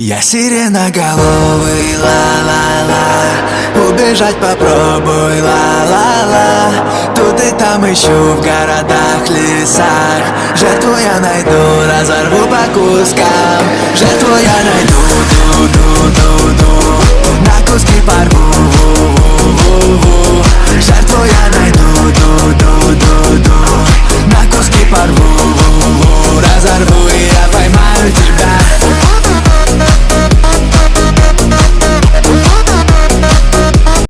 Я сиреноголовый, ла-ла-ла. Убежать попробуй, ла-ла-ла. Тут и там ищу в городах, лесах. Жертву я найду, разорву по кускам. Жертву я найду, ду-ду-ду-ду. На куски порву.